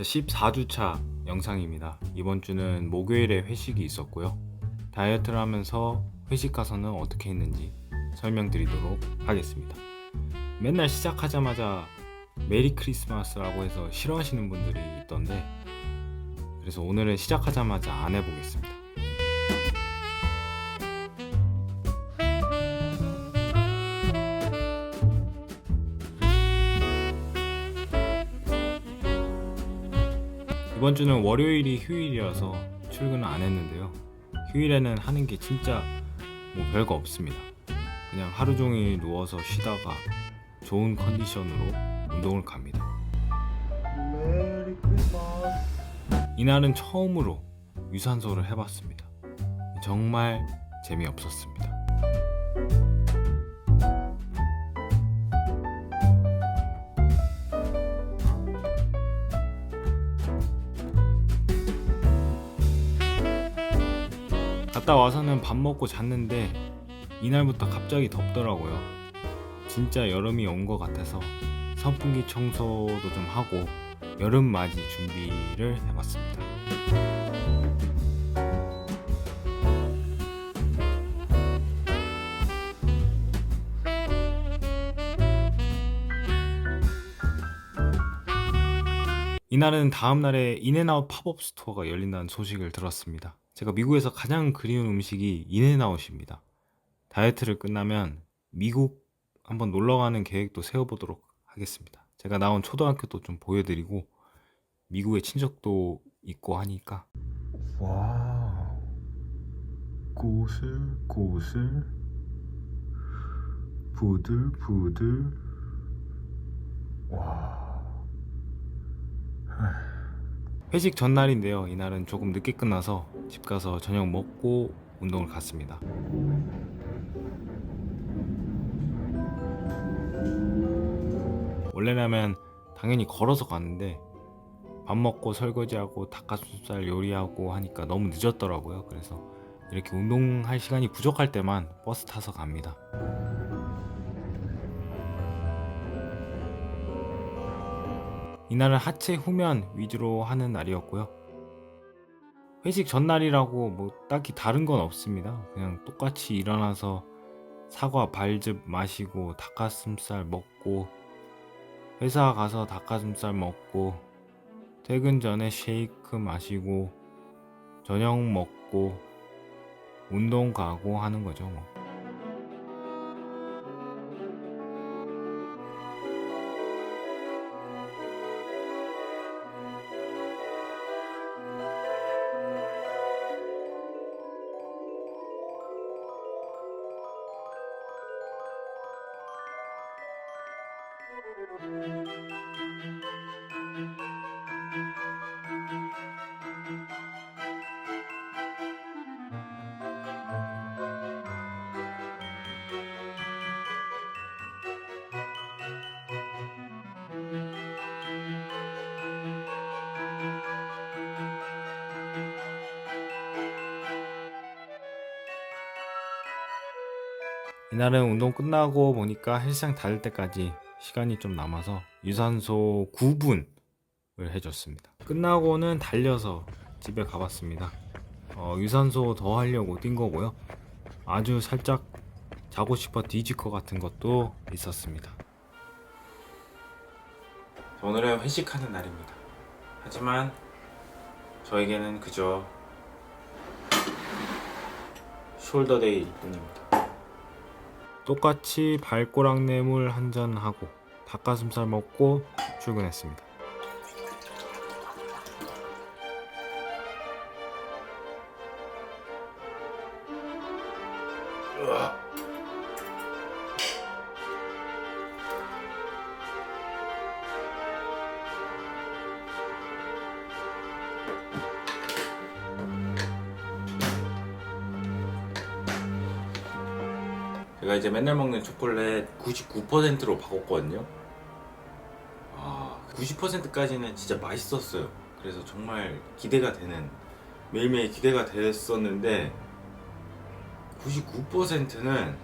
14주차 영상입니다. 이번 주는 목요일에 회식이 있었고요. 다이어트를 하면서 회식 가서는 어떻게 했는지 설명드리도록 하겠습니다. 맨날 시작하자마자 메리 크리스마스라고 해서 싫어하시는 분들이 있던데, 그래서 오늘은 시작하자마자 안 해보겠습니다. 이번 주는 월요일이 휴일이어서 출근을 안 했는데요. 휴일에는 하는 게 진짜 별거 없습니다. 그냥 하루 종일 누워서 쉬다가 좋은 컨디션으로 운동을 갑니다. 메리 크리스마스. 이날은 처음으로 유산소를 해봤습니다. 정말 재미없었습니다. 갔다 와서는 밥 먹고 잤는데 이날부터 갑자기 덥더라고요. 진짜 여름이 온 것 같아서 선풍기 청소도 좀 하고 여름 맞이 준비를 해봤습니다. 이날은 다음날에 인앤아웃 팝업 스토어가 열린다는 소식을 들었습니다. 제가 미국에서 가장 그리운 음식이 인앤아웃입니다. 다이어트를 끝나면 미국 한번 놀러가는 계획도 세워보도록 하겠습니다. 제가 나온 초등학교도 좀 보여드리고 미국에 친척도 있고 하니까. 와우, 고슬고슬 부들부들. 와. 회식 전날인데요. 이날은 조금 늦게 끝나서 집 가서 저녁 먹고 운동을 갔습니다. 원래라면 당연히 걸어서 갔는데 밥 먹고 설거지하고 닭가슴살 요리하고 하니까 너무 늦었더라고요. 그래서 이렇게 운동할 시간이 부족할 때만 버스 타서 갑니다. 이날은 하체 후면 위주로 하는 날이었고요. 회식 전날이라고 딱히 다른 건 없습니다. 그냥 똑같이 일어나서 사과 발즙 마시고 닭가슴살 먹고 회사 가서 닭가슴살 먹고 퇴근 전에 쉐이크 마시고 저녁 먹고 운동 가고 하는 거죠. 이날은 운동 끝나고 보니까 헬스장 닫을 때까지 시간이 좀 남아서 유산소 9분을 해줬습니다. 끝나고는 달려서 집에 가봤습니다. 유산소 더 하려고 뛴 거고요. 아주 살짝 자고 싶어 뒤질 것 같은 것도 있었습니다. 오늘은 회식하는 날입니다. 하지만 저에게는 그저 숄더데이일 뿐입니다. 똑같이 발꼬락내물 한잔 하고 닭가슴살 먹고 출근했습니다. 제가 이제 맨날 먹는 초콜릿 99%로 바꿨거든요. 90%까지는 진짜 맛있었어요. 그래서 정말 기대가 되는, 매일매일 기대가 됐었는데 99%는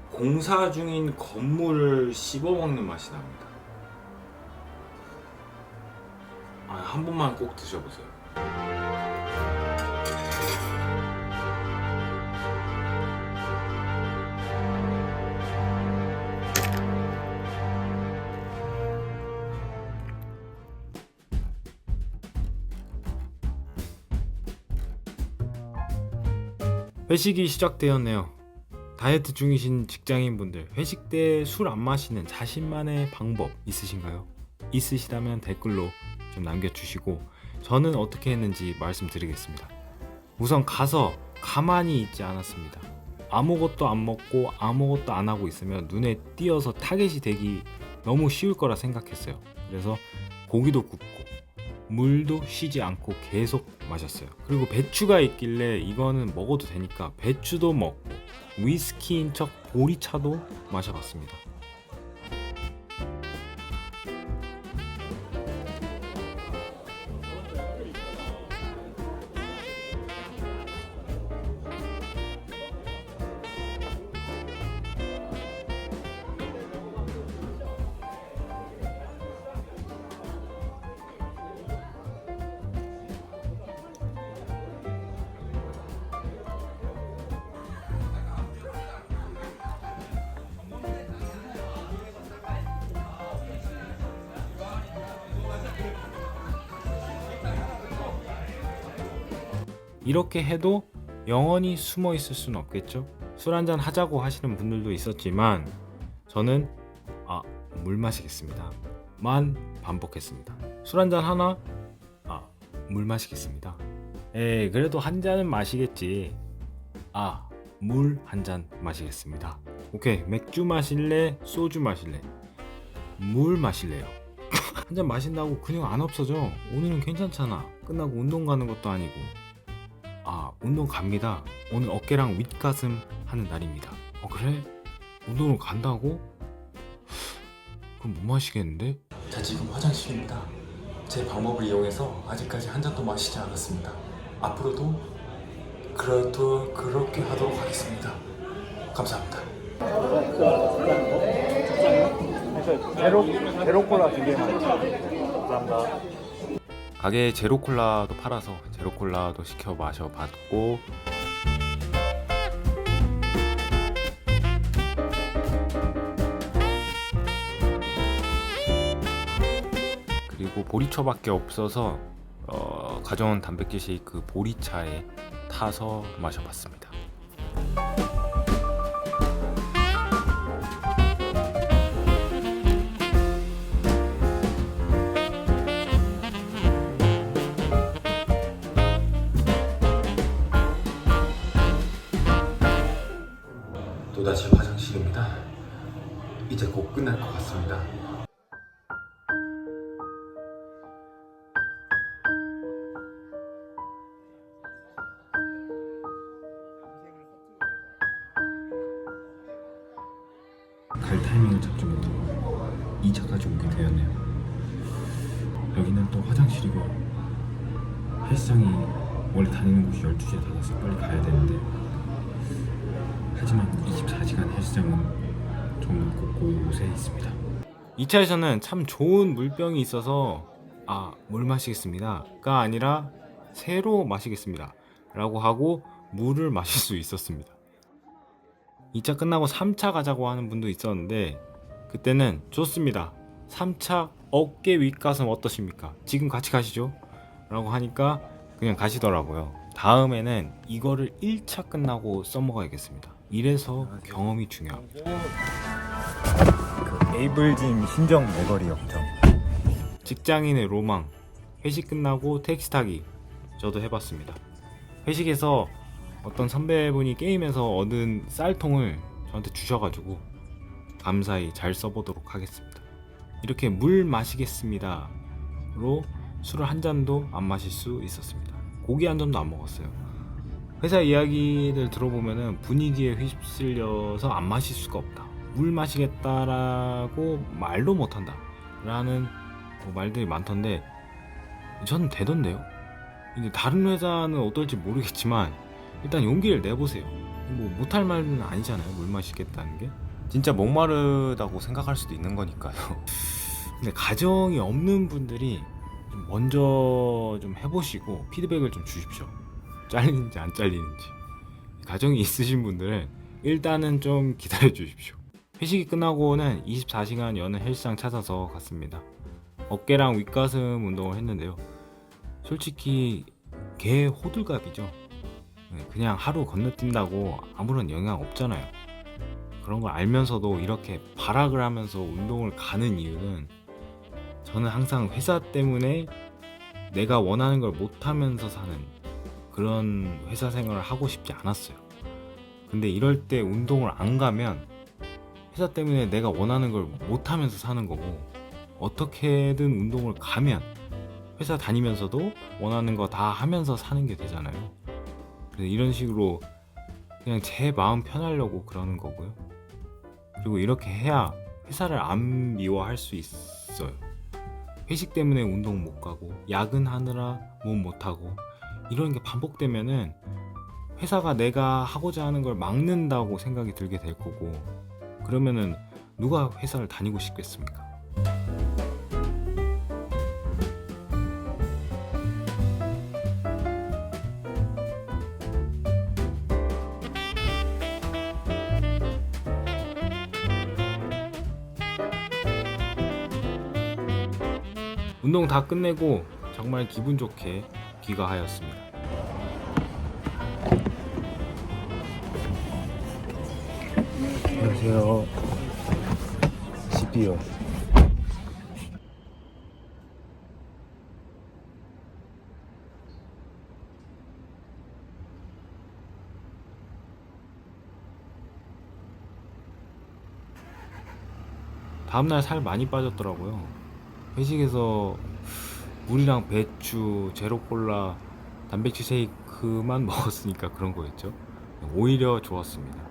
공사 중인 건물을 씹어먹는 맛이 납니다. 한 번만 꼭 드셔보세요. 회식이 시작되었네요. 다이어트 중이신 직장인분들, 회식 때 술 안 마시는 자신만의 방법 있으신가요? 있으시다면 댓글로 좀 남겨주시고 저는 어떻게 했는지 말씀드리겠습니다. 우선 가서 가만히 있지 않았습니다. 아무것도 안 먹고 아무것도 안 하고 있으면 눈에 띄어서 타겟이 되기 너무 쉬울 거라 생각했어요. 그래서 고기도 굽고 물도 쉬지 않고 계속 마셨어요. 그리고 배추가 있길래 이거는 먹어도 되니까 배추도 먹고 위스키인 척 보리차도 마셔봤습니다. 이렇게 해도 영원히 숨어 있을 수는 없겠죠? 술 한잔 하자고 하시는 분들도 있었지만 저는 물 마시겠습니다 만 반복했습니다. 술 한잔 하나? 물 마시겠습니다. 그래도 한 잔은 마시겠지. 물 한 잔 마시겠습니다. 오케이, 맥주 마실래? 소주 마실래? 물 마실래요. 한 잔 마신다고 근육 안 없어져. 오늘은 괜찮잖아. 끝나고 운동 가는 것도 아니고. 운동 갑니다. 오늘 어깨랑 윗가슴 하는 날입니다. 그래? 운동을 간다고? 그럼 못 마시겠는데? 자, 지금 화장실입니다. 제 방법을 이용해서 아직까지 한 잔도 마시지 않았습니다. 앞으로도 그렇게 하도록 하겠습니다. 감사합니다. 제로콜라 2개만. 감사합니다. 가게에 제로콜라도 팔아서 제로콜라도 시켜 마셔봤고, 그리고 보리차밖에 없어서 가져온 단백질 쉐이크 보리차에 타서 마셔봤습니다. 또다시 화장실입니다. 이제 곧 끝날 것 같습니다. 갈 타이밍을 잡지 못하고 2차까지 오게 되었네요. 여기는 또 화장실이고 헬스장이 원래 다니는 곳이 12시에 닫아서 빨리 가야 되는데, 하지만 24시간 헬스장은 정말 곳곳에 있습니다. 2차에서는 참 좋은 물병이 있어서 물 마시겠습니다가 아니라 새로 마시겠습니다 라고 하고 물을 마실 수 있었습니다. 2차 끝나고 3차 가자고 하는 분도 있었는데 그때는 좋습니다. 3차 어깨 윗가슴 어떠십니까? 지금 같이 가시죠 라고 하니까 그냥 가시더라고요. 다음에는 이거를 1차 끝나고 써먹어야겠습니다. 이래서 경험이 중요합니다. 에이블짐 신정 내거리 역전. 직장인의 로망, 회식 끝나고 택시 타기. 저도 해봤습니다. 회식에서 어떤 선배분이 게임에서 얻은 쌀통을 저한테 주셔가지고 감사히 잘 써보도록 하겠습니다. 이렇게 물 마시겠습니다로 술을 한 잔도 안 마실 수 있었습니다. 고기 한 점도 안 먹었어요. 회사 이야기를 들어보면은 분위기에 휩쓸려서 안 마실 수가 없다, 물 마시겠다라고 말도 못한다 라는 말들이 많던데 저는 되던데요. 이제 다른 회사는 어떨지 모르겠지만 일단 용기를 내보세요. 뭐 못할 말은 아니잖아요. 물 마시겠다는 게 진짜 목마르다고 생각할 수도 있는 거니까요. 근데 가정이 없는 분들이 좀 먼저 좀 해보시고 피드백을 좀 주십시오. 잘리는지 안 잘리는지. 가정이 있으신 분들은 일단은 좀 기다려 주십시오. 회식이 끝나고는 24시간 여는 헬스장 찾아서 갔습니다. 어깨랑 윗가슴 운동을 했는데요. 솔직히 개 호들갑이죠. 그냥 하루 건너뛴다고 아무런 영향 없잖아요. 그런 걸 알면서도 이렇게 발악을 하면서 운동을 가는 이유는, 저는 항상 회사 때문에 내가 원하는 걸 못하면서 사는 그런 회사 생활을 하고 싶지 않았어요. 근데 이럴 때 운동을 안 가면 회사 때문에 내가 원하는 걸 못하면서 사는 거고, 어떻게든 운동을 가면 회사 다니면서도 원하는 거 다 하면서 사는 게 되잖아요. 그래서 이런 식으로 그냥 제 마음 편하려고 그러는 거고요. 그리고 이렇게 해야 회사를 안 미워할 수 있어요. 회식 때문에 운동 못 가고, 야근하느라 몸 못 하고, 이런 게 반복되면은 회사가 내가 하고자 하는 걸 막는다고 생각이 들게 될 거고, 그러면은 누가 회사를 다니고 싶겠습니까? 운동 다 끝내고 정말 기분 좋게 귀가하였습니다. 안녕하세요. CPO. 다음날 살 많이 빠졌더라고요. 회식에서 물이랑 배추, 제로콜라, 단백질 쉐이크만 먹었으니까 그런 거였죠. 오히려 좋았습니다.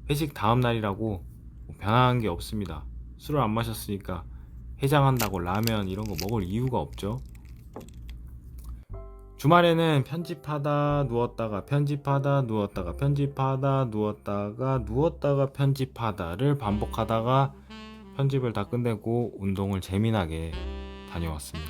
회식 다음 날이라고 변한 게 없습니다. 술을 안 마셨으니까 해장한다고 라면 이런 거 먹을 이유가 없죠. 주말에는 편집하다 누웠다가 편집하다 누웠다가 편집하다 누웠다가 편집하다를 반복하다가 편집을 다 끝내고 운동을 재미나게 다녀왔습니다.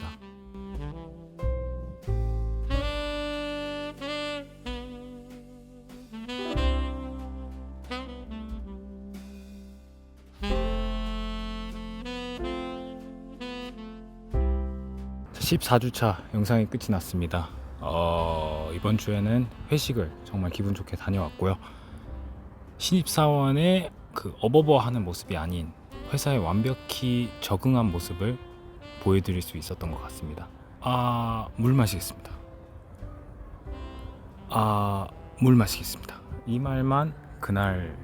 자, 14주차 영상이 끝이 났습니다. 이번 주에는 회식을 정말 기분 좋게 다녀왔고요. 신입사원의 그 어버버하는 모습이 아닌 회사에 완벽히 적응한 모습을 보여드릴 수 있었던 것 같습니다. 물 마시겠습니다. 물 마시겠습니다. 이 말만 그날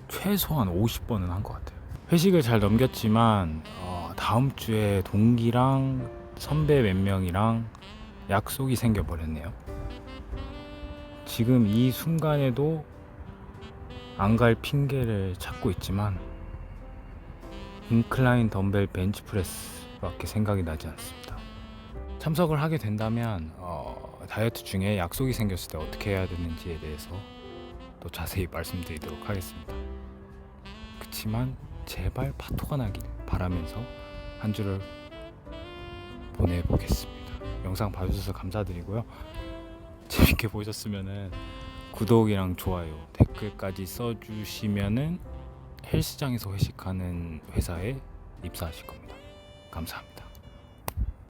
최소한 50번은 한 것 같아요. 회식을 잘 넘겼지만 다음 주에 동기랑 선배 몇 명이랑 약속이 생겨버렸네요. 지금 이 순간에도 안 갈 핑계를 찾고 있지만 인클라인 덤벨 벤치프레스밖에 생각이 나지 않습니다. 참석을 하게 된다면 다이어트 중에 약속이 생겼을 때 어떻게 해야 되는지에 대해서 또 자세히 말씀드리도록 하겠습니다. 그치만 제발 파토가 나길 바라면서 한 주를 보내보겠습니다. 영상 봐주셔서 감사드리고요. 재밌게 보셨으면은 구독이랑 좋아요, 댓글까지 써주시면은 헬스장에서 회식하는 회사에 입사하실 겁니다. 감사합니다.